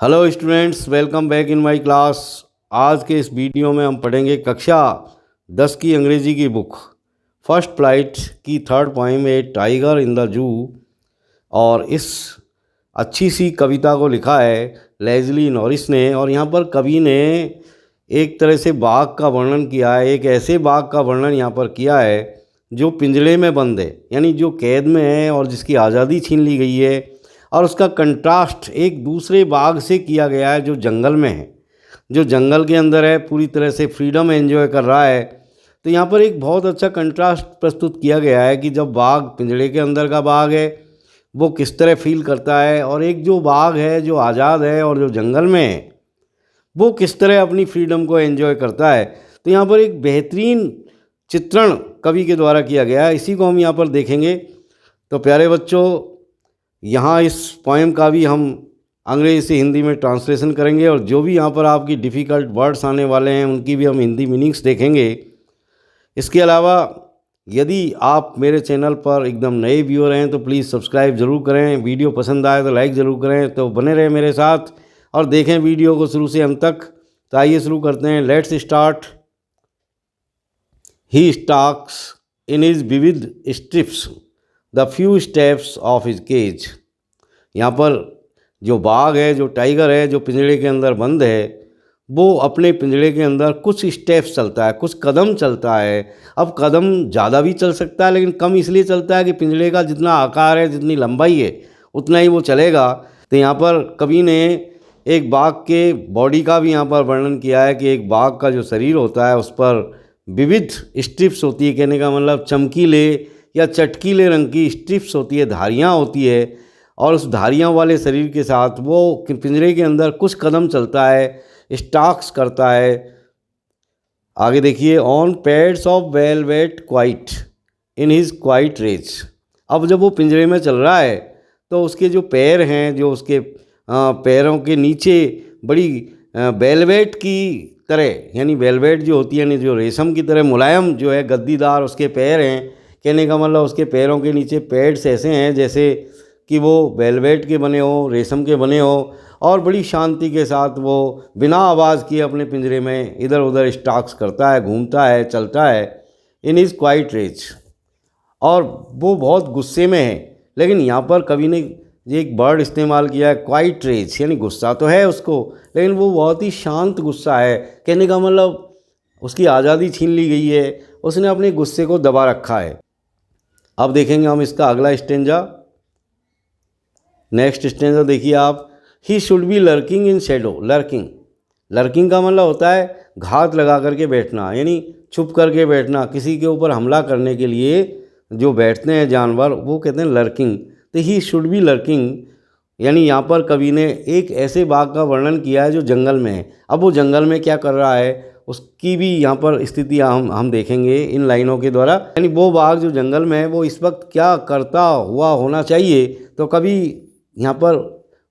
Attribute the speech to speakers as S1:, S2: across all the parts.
S1: Hello students, welcome back in my class. आज के इस वीडियो में हम पढ़ेंगे कक्षा 10 की अंग्रेजी की बुक फर्स्ट फ्लाइट की third poem A tiger in the zoo. और इस अच्छी सी कविता को लिखा है लेज़ली नॉरिस ने। और यहाँ पर कवि ने एक तरह से बाघ का वर्णन किया है, एक ऐसे बाघ का वर्णन यहाँ पर किया है जो पिंजरे में बंद है, यानी जो कैद में है और जिसकी आज़ादी छीन ली गई है। और उसका कंट्रास्ट एक दूसरे बाघ से किया गया है जो जंगल में है, जो जंगल के अंदर है, पूरी तरह से फ्रीडम एंजॉय कर रहा है। तो यहाँ पर एक बहुत अच्छा कंट्रास्ट प्रस्तुत किया गया है कि जब बाघ पिंजरे के अंदर का बाघ है वो किस तरह फील करता है, और एक जो बाघ है जो आज़ाद है और जो जंगल में है वो किस तरह अपनी फ्रीडम को एंजॉय करता है। तो यहाँ पर एक बेहतरीन चित्रण कवि के द्वारा किया गया है, इसी को हम यहाँ पर देखेंगे। तो प्यारे बच्चों, यहाँ इस पोएम का भी हम अंग्रेजी से हिंदी में ट्रांसलेशन करेंगे, और जो भी यहाँ पर आपकी डिफ़िकल्ट वर्ड्स आने वाले हैं उनकी भी हम हिंदी मीनिंग्स देखेंगे। इसके अलावा यदि आप मेरे चैनल पर एकदम नए व्यूअर हैं तो प्लीज़ सब्सक्राइब ज़रूर करें, वीडियो पसंद आए तो लाइक ज़रूर करें। तो बने रहें मेरे साथ और देखें वीडियो को शुरू से अंत तक। तो आइए शुरू करते हैं, let's start. He stalks in his विविध strips the few steps of his cage. यहाँ पर जो बाघ है, जो टाइगर है, जो पिंजरे के अंदर बंद है, वो अपने पिंजरे के अंदर कुछ स्टेप्स चलता है, कुछ कदम चलता है। अब कदम ज़्यादा भी चल सकता है, लेकिन कम इसलिए चलता है कि पिंजरे का जितना आकार है, जितनी लंबाई है, उतना ही वो चलेगा। तो यहाँ पर कवि ने एक बाघ के बॉडी का भी यहाँ पर वर्णन किया है कि एक बाघ का जो शरीर होता है उस पर विविध स्ट्रिप्स होती है। कहने का मतलब चमकीले या चटकीले रंग की स्ट्रिप्स होती है, धारियाँ होती है, और उस धारियों वाले शरीर के साथ वो पिंजरे के अंदर कुछ कदम चलता है, स्टॉक्स करता है। आगे देखिए, on pads of velvet quiet in his quiet rage. अब जब वो पिंजरे में चल रहा है तो उसके जो पैर हैं, जो उसके पैरों के नीचे बड़ी वेलवेट की तरह, यानी वेलवेट जो होती है, यानी जो रेशम की तरह मुलायम जो है, गद्दीदार उसके पैर हैं। कहने का मतलब उसके पैरों के नीचे पैड्स ऐसे हैं जैसे कि वो वेलवेट के बने हो, रेशम के बने हो, और बड़ी शांति के साथ वो बिना आवाज़ किए अपने पिंजरे में इधर उधर स्टॉक्स करता है, घूमता है, चलता है। इन इज़ क्वाइट रेज, और वो बहुत गुस्से में है। लेकिन यहाँ पर कवि ने ये एक वर्ड इस्तेमाल किया है, क्वाइट रेज, यानी गुस्सा तो है उसको, लेकिन वो बहुत ही शांत गुस्सा है। कहने का मतलब उसकी आज़ादी छीन ली गई है, उसने अपने गुस्से को दबा रखा है। अब देखेंगे हम इसका अगला स्टेंजा। नेक्स्ट स्टेंजा देखिए आप, he should be lurking in shadow. Lurking, lurking का मतलब होता है घात लगा करके बैठना, यानी छुप करके बैठना, किसी के ऊपर हमला करने के लिए जो बैठते हैं जानवर, वो कहते हैं लर्किंग। तो ही शुड बी लर्किंग, यानी यहाँ पर कवि ने एक ऐसे बाघ का वर्णन किया है जो जंगल में है। अब वो जंगल में क्या कर रहा है उसकी भी यहाँ पर स्थिति हम देखेंगे इन लाइनों के द्वारा। यानी वो बाघ जो जंगल में है वो इस वक्त क्या करता हुआ होना चाहिए। तो कवि यहाँ पर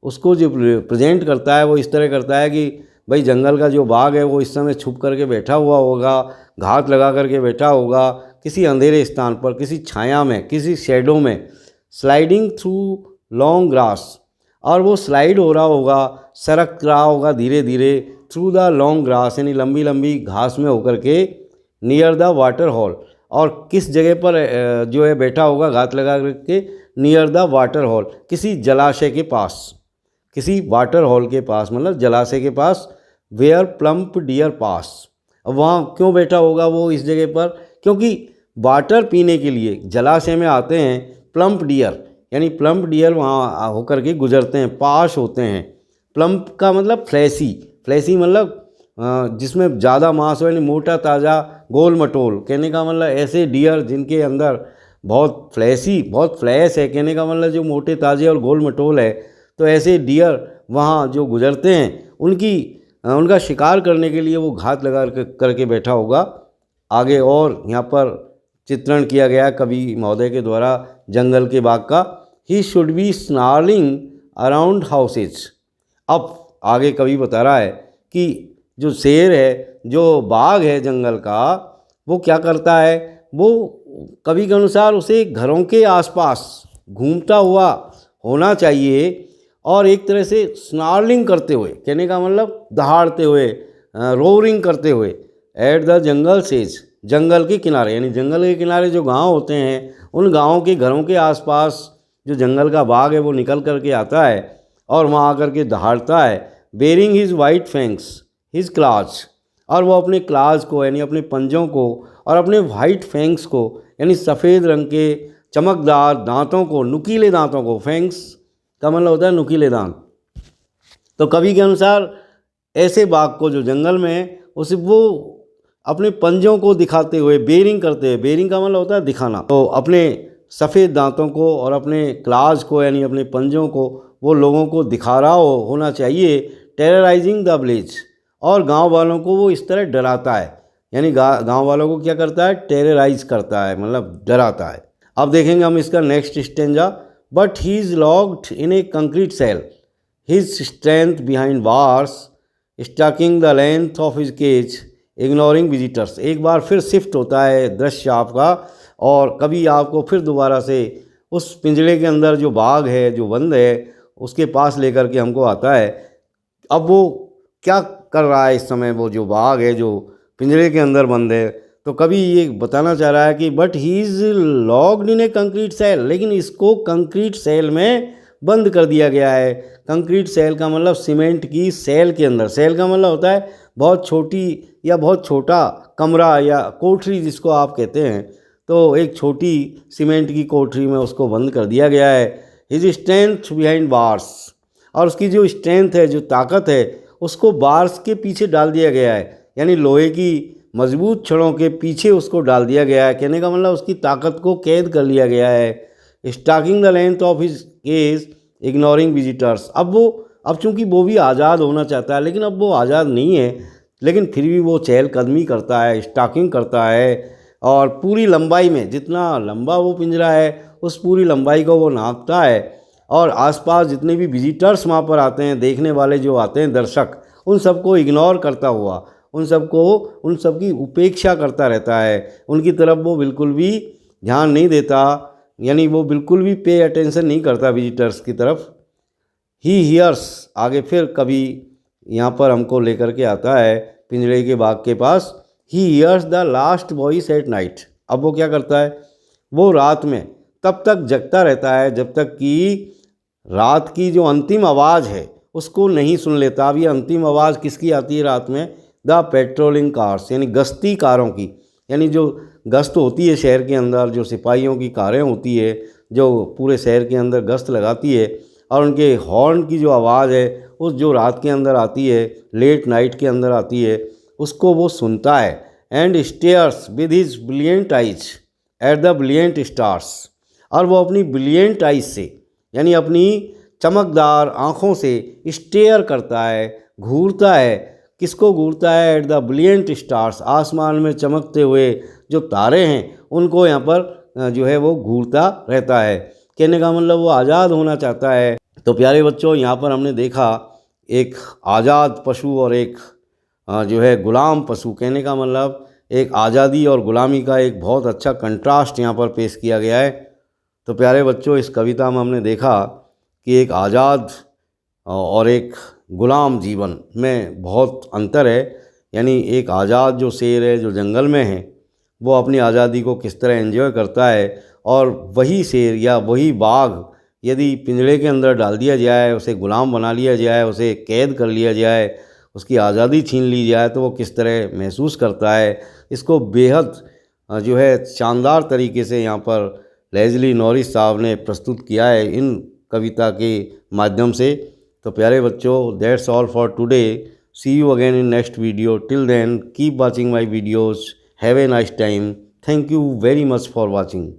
S1: उसको जो प्रेजेंट करता है वो इस तरह करता है कि भाई जंगल का जो बाघ है वो इस समय छुप करके बैठा हुआ होगा, घात लगा करके बैठा होगा किसी अंधेरे स्थान पर, किसी छाया में, किसी शेडो में, स्लाइडिंग थ्रू लॉन्ग ग्रास। और वो स्लाइड हो रहा होगा, सरक रहा होगा धीरे धीरे, थ्रू द लॉन्ग ग्रास, यानी लंबी लंबी घास में होकर के, नियर द वाटर हॉल। और किस जगह पर जो है बैठा होगा घात लगा करके, नियर द वाटर हॉल, किसी जलाशय के पास, किसी वाटर हॉल के पास, मतलब जलाशय के पास। वेयर प्लम्प डियर पास। अब वहाँ क्यों बैठा होगा वो इस जगह पर, क्योंकि वाटर पीने के लिए जलाशय में आते हैं प्लम्प डियर, यानी प्लम्प डियर वहाँ होकर के गुजरते हैं, पास होते हैं। प्लम्प का मतलब फ्लैसी, फ्लैसी मतलब जिसमें ज़्यादा मांस हो, यानी मोटा ताज़ा गोल मटोल। कहने का मतलब ऐसे डियर जिनके अंदर बहुत फ्लैसी, बहुत फ्लैश है, कहने का मतलब जो मोटे ताज़े और गोल मटोल है। तो ऐसे डियर वहाँ जो गुजरते हैं उनका शिकार करने के लिए वो घात लगा करके बैठा होगा। आगे और यहाँ पर चित्रण किया गया कवि महोदय के द्वारा जंगल के बाघ का। He should be snarling around houses. अब आगे कवि बता रहा है कि जो शेर है, जो बाघ है जंगल का, वो क्या करता है, वो कवि के अनुसार उसे घरों के आसपास घूमता हुआ होना चाहिए। और एक तरह से स्नार्लिंग करते हुए, कहने का मतलब दहाड़ते हुए, रोरिंग करते हुए, एट द जंगल सेज, जंगल के किनारे, यानी जंगल के किनारे जो गांव होते हैं उन गांवों के घरों के आसपास जो जंगल का बाग है वो निकल करके आता है और वहाँ आकर के दहाड़ता है। Baring his white fangs his claws, और वो अपने क्लाज को यानी अपने पंजों को और अपने वाइट फैंक्स को यानी सफ़ेद रंग के चमकदार दांतों को, नुकीले दांतों को, फैंक्स का मतलब होता है नुकीले दांत। तो कवि के अनुसार ऐसे बाघ को जो जंगल में है उसे वो अपने पंजों को दिखाते हुए, बेरिंग करते हुए, बेरिंग का मतलब होता है दिखाना, तो अपने सफ़ेद दांतों को और अपने क्लाज को यानी अपने पंजों को वो लोगों को दिखा रहा होना चाहिए। टेरराइजिंग द विलेज, और गांव वालों को वो इस तरह डराता है, यानी गांव वालों को क्या करता है, टेरराइज करता है, मतलब डराता है। अब देखेंगे हम इसका next stanza. But he is locked in a concrete cell, his strength behind bars stalking the length of his cage ignoring visitors. एक बार फिर शिफ्ट होता है दृश्य आपका, और कभी आपको फिर दोबारा से उस पिंजरे के अंदर जो बाघ है, जो बंद है, उसके पास लेकर के हमको आता है। अब वो क्या कर रहा है इस समय, वो जो बाघ है जो पिंजरे के अंदर बंद है, तो कभी ये बताना चाह रहा है कि but he is locked in a concrete cell, लेकिन इसको कंक्रीट सेल में बंद कर दिया गया है। कंक्रीट सेल का मतलब सीमेंट की सेल के अंदर, सेल का मतलब होता है बहुत छोटी या बहुत छोटा कमरा या कोठरी जिसको आप कहते हैं, तो एक छोटी सीमेंट की कोठरी में उसको बंद कर दिया गया है। हिज स्ट्रेंथ बिहाइंड बार्स, और उसकी जो स्ट्रेंथ है, जो ताकत है, उसको बार्स के पीछे डाल दिया गया है, यानी लोहे की मजबूत छड़ों के पीछे उसको डाल दिया गया है। कहने का मतलब उसकी ताकत को कैद कर लिया गया है। Stalking the length of his cage ignoring visitors, अब चूंकि वो भी आज़ाद होना चाहता है, लेकिन अब वो आज़ाद नहीं है, लेकिन फिर भी वो चहलकदमी करता है, स्टॉकिंग करता है, और पूरी लंबाई में, जितना लंबा वो पिंजरा है उस पूरी लंबाई को वो नापता है, और आसपास जितने भी विजिटर्स वहाँ पर आते हैं, देखने वाले जो आते हैं दर्शक, उन सबको इग्नोर करता हुआ, उन सबकी उपेक्षा करता रहता है, उनकी तरफ वो बिल्कुल भी ध्यान नहीं देता, यानी वो बिल्कुल भी पे अटेंशन नहीं करता विजिटर्स की तरफ। ही हियर्स, आगे फिर कभी यहाँ पर हमको लेकर के आता है पिंजरे के बाग के पास। He hears the last voice at night, अब वो क्या करता है, वो रात में तब तक जगता रहता है जब तक कि रात की जो अंतिम आवाज़ है उसको नहीं सुन लेता। अब ये अंतिम आवाज़ किसकी आती है रात में, द पेट्रोलिंग कार्स, यानी गश्ती कारों की, यानी जो गश्त होती है शहर के अंदर, जो सिपाहियों की कारें होती है जो पूरे शहर के अंदर गश्त लगाती है, और उनके हॉर्न की जो आवाज़ है उस जो रात के अंदर आती है, लेट नाइट के अंदर आती है, उसको वो सुनता है। And stairs with his brilliant eyes at the brilliant stars, और वो अपनी ब्रिलियंट आइज से, यानी अपनी चमकदार आँखों से स्टेयर करता है, घूरता है। किसको घूरता है, एट द ब्रिलियंट स्टार्स, आसमान में चमकते हुए जो तारे हैं उनको यहाँ पर जो है वो घूरता रहता है। कहने का मतलब वो आज़ाद होना चाहता है। तो प्यारे बच्चों, यहाँ पर हमने देखा एक आज़ाद पशु और एक जो है गुलाम पशु। कहने का मतलब एक आज़ादी और गुलामी का एक बहुत अच्छा कंट्रास्ट यहाँ पर पेश किया गया है। तो प्यारे बच्चों, इस कविता में हमने देखा कि एक आज़ाद और एक गुलाम जीवन में बहुत अंतर है। यानी एक आज़ाद जो शेर है जो जंगल में है वो अपनी आज़ादी को किस तरह एंजॉय करता है, और वही शेर या वही बाघ यदि पिंजरे के अंदर डाल दिया जाए, उसे गुलाम बना लिया जाए, उसे कैद कर लिया जाए, उसकी आज़ादी छीन ली जाए, तो वो किस तरह महसूस करता है। इसको बेहद जो है शानदार तरीके से यहाँ पर लेज़ली नॉरिस साहब ने प्रस्तुत किया है इन कविता के माध्यम से। तो प्यारे बच्चों, that's all for today. See you again in next video. Till then keep watching my videos. Have a nice time. Thank you very much for watching.